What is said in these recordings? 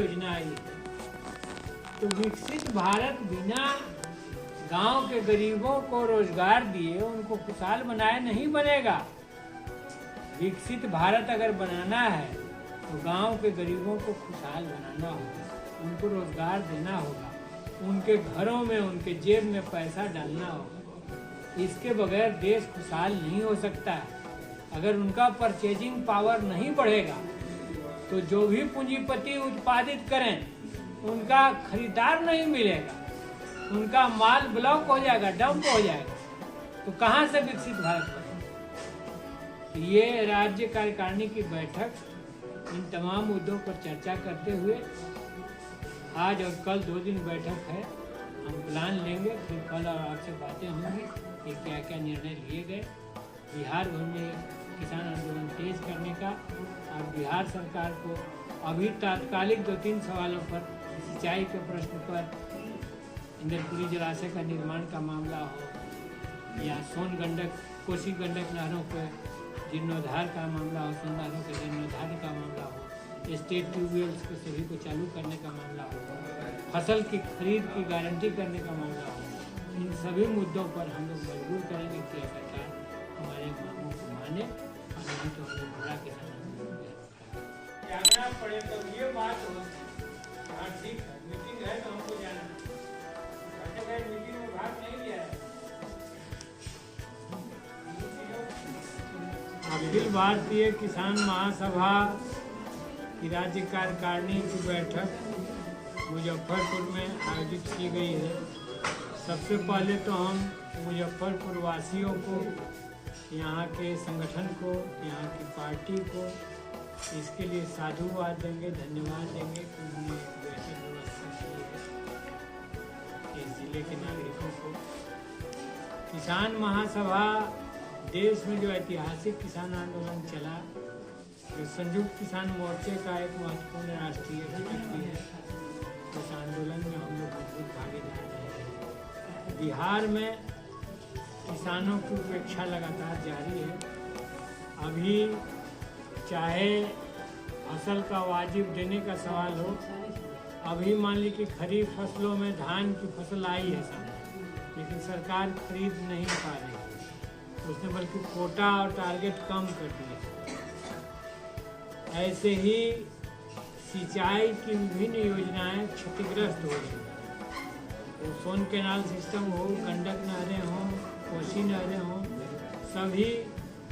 योजना आई है। तो विकसित भारत बिना गांव के गरीबों को रोजगार दिए उनको खुशहाल बनाए नहीं बनेगा। विकसित भारत अगर बनाना है तो गांव के गरीबों को खुशहाल बनाना होगा, उनको रोजगार देना होगा, उनके घरों में उनके जेब में पैसा डालना होगा। इसके बगैर देश खुशहाल नहीं हो सकता है। अगर उनका परचेजिंग पावर नहीं बढ़ेगा तो जो भी पूंजीपति उत्पादित करें उनका खरीदार नहीं मिलेगा, उनका माल ब्लॉक हो जाएगा, डंप हो जाएगा। तो कहाँ से विकसित भारत बनेगा? ये राज्य कार्यकारिणी की बैठक इन तमाम मुद्दों पर चर्चा करते हुए आज और कल 2 दिन बैठक है। हम प्लान लेंगे, फिर कल और आपसे बातें होंगी कि क्या क्या निर्णय लिए गए। बिहार भर में किसान आंदोलन तेज करने का और बिहार सरकार को अभी तात्कालिक 2-3 सवालों पर, सिंचाई के प्रश्न पर, इंद्रपुरी जलाशय का निर्माण का मामला हो या सोन गंडक कोसी गंडक नहरों के जीर्णोद्धार का मामला हो, सोन नहरों के जीर्णोद्धार का मामला हो, स्टेट ट्यूबवेल्स को सभी को चालू करने का मामला हो, फसल की खरीद की गारंटी करने का मामला हो, इन सभी मुद्दों पर हम लोग मजबूर करेंगे कि सरकार हमारे मांगों को माने और नहीं तो हम लोग बड़ा किसान जाना पड़े। तो ये बात हो, हाँ ठीक है, मीटिंग है तो हमको जाना है। मीटिंग में भाग नहीं लिया है। अखिल भारतीय किसान महासभा की राज्य कार्यकारिणी की बैठक मुजफ्फरपुर में आयोजित की गई है। सबसे पहले तो हम मुजफ्फरपुर वासियों को, यहाँ के संगठन को, यहाँ की पार्टी को इसके लिए साधुवाद देंगे, धन्यवाद देंगे कि उन्होंने बेहतर व्यवस्था की है इस जिले के नागरिकों को। किसान महासभा देश में जो ऐतिहासिक किसान आंदोलन चला, जो संयुक्त किसान मोर्चे का एक महत्वपूर्ण राष्ट्रीय घटक भी है, उस आंदोलन में हम लोग मजबूत भागीदार रहे। बिहार में किसानों की उपेक्षा लगातार जारी है। अभी चाहे फसल का वाजिब देने का सवाल हो, अभी मान ली कि खरीफ फसलों में धान की फसल आई है सामने, लेकिन सरकार खरीद नहीं पा रही, उसने बल्कि कोटा और टारगेट कम कर दिए। ऐसे ही सिंचाई की विभिन्न योजनाएं क्षतिग्रस्त हो रही हैं। तो सोन कैनाल सिस्टम हो, गंडक नहरें हों, कोसी नहरें हों, सभी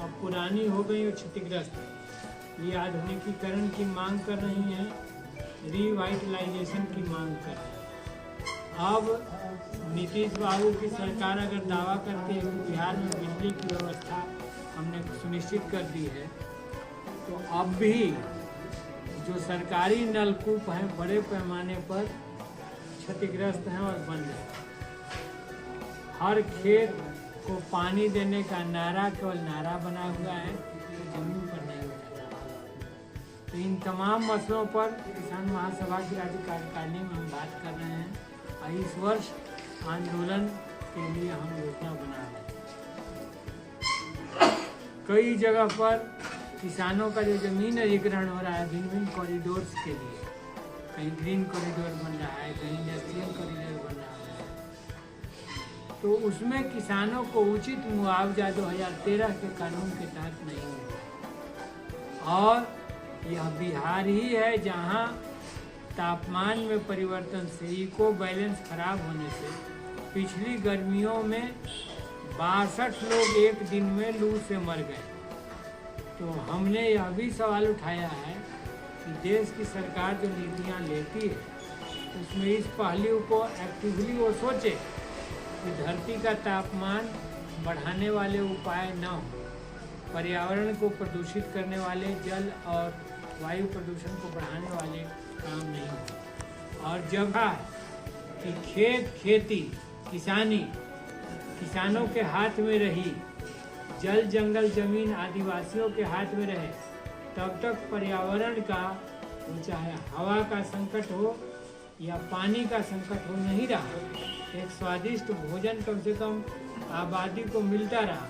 अब पुरानी हो गई और क्षतिग्रस्त है। ये आधुनिकीकरण की मांग कर रही हैं, रिवाइटलाइजेशन की मांग कर रही है। अब नीतीश बाबू की सरकार अगर दावा करती है कि बिहार में बिजली की व्यवस्था हमने सुनिश्चित कर दी है, तो अब भी जो सरकारी नलकूप हैं बड़े पैमाने पर क्षतिग्रस्त हैं और बंद हैं। हर खेत को पानी देने का नारा केवल नारा बना हुआ है, जमीन पर नहीं उतरा। तो इन तमाम मसलों पर किसान महासभा की राज्य कार्यकारिणी में हम बात कर रहे हैं और इस वर्ष आंदोलन के लिए हम योजना बना रहे हैं। कई जगह पर किसानों का जो जमीन अधिग्रहण हो रहा है भिन्न भिन्न कॉरिडोर्स के लिए, कहीं ग्रीन कॉरिडोर बन रहा है, कहीं इंडस्ट्रियल कॉरिडोर बन रहा है, तो उसमें किसानों को उचित मुआवजा 2013 के कानून के तहत नहीं मिला। और यह बिहार ही है जहां तापमान में परिवर्तन से इको बैलेंस खराब होने से पिछली गर्मियों में 62 लोग एक दिन में लू से मर गए। तो हमने यह भी सवाल उठाया है कि देश की सरकार जो नीतियां लेती है उसमें इस पहलू को एक्टिवली वो सोचे कि धरती का तापमान बढ़ाने वाले उपाय न हो, पर्यावरण को प्रदूषित करने वाले, जल और वायु प्रदूषण को बढ़ाने वाले काम नहीं हो। और जगह कि खेत खेती किसानी किसानों के हाथ में रही, जल जंगल जमीन आदिवासियों के हाथ में रहे, तब तक पर्यावरण का, वो चाहे हवा का संकट हो या पानी का संकट हो, नहीं रहा। एक स्वादिष्ट भोजन कम से कम आबादी को मिलता रहा।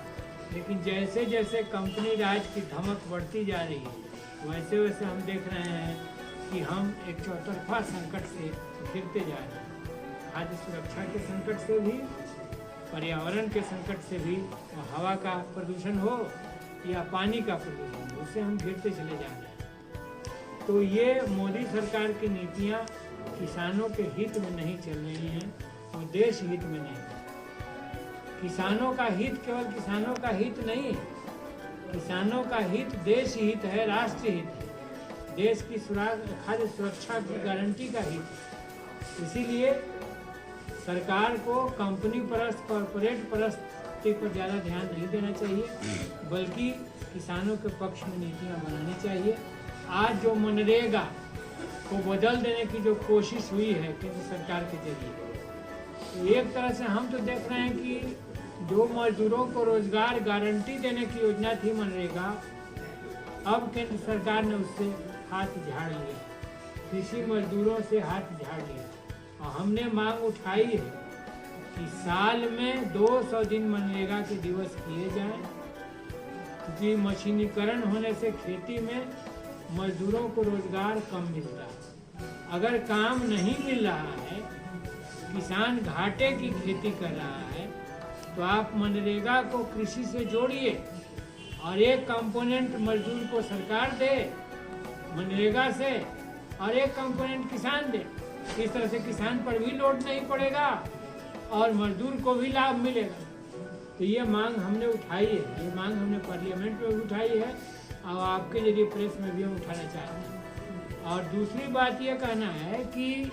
लेकिन जैसे जैसे कंपनी राज की धमक बढ़ती जा रही है, वैसे वैसे हम देख रहे हैं कि हम एक चौतरफा संकट से घिरते जा रहे हैं। खाद्य सुरक्षा के संकट से भी, पर्यावरण के संकट से भी, हवा का प्रदूषण हो या पानी का प्रदूषण हो, उससे हम घिरते चले जा रहे हैं। तो ये मोदी सरकार की नीतियाँ किसानों के हित में नहीं चल रही हैं और देश हित में नहीं। किसानों का हित केवल किसानों का हित नहीं है, किसानों का हित देश हित है, राष्ट्र हित है, देश की खाद्य सुरक्षा की गारंटी का हित। इसीलिए सरकार को कंपनी परस्त, कॉरपोरेट परस्ती पर ज़्यादा ध्यान नहीं देना चाहिए, बल्कि किसानों के पक्ष में नीतियाँ बनानी चाहिए। आज जो मनरेगा को बदल देने की जो कोशिश हुई है केंद्र सरकार के जरिए, तो एक तरह से हम तो देख रहे हैं कि जो मजदूरों को रोजगार गारंटी देने की योजना थी मनरेगा, अब केंद्र सरकार ने उससे हाथ झाड़ लिया, कृषि मजदूरों से हाथ झाड़ लिया। और हमने मांग उठाई है कि साल में 200 दिन मनरेगा के दिवस किए जाएं, क्योंकि मशीनीकरण होने से खेती में मजदूरों को रोजगार कम मिलता है। अगर काम नहीं मिल रहा है, किसान घाटे की खेती कर रहा है, तो आप मनरेगा को कृषि से जोड़िए और एक कंपोनेंट मजदूर को सरकार दे मनरेगा से और एक कंपोनेंट किसान दे। इस तरह से किसान पर भी लोड नहीं पड़ेगा और मजदूर को भी लाभ मिलेगा। तो ये मांग हमने उठाई है, ये मांग हमने पार्लियामेंट में भी उठाई है और आपके जरिए प्रेस में भी हम उठाना चाहते हैं। और दूसरी बात ये कहना है कि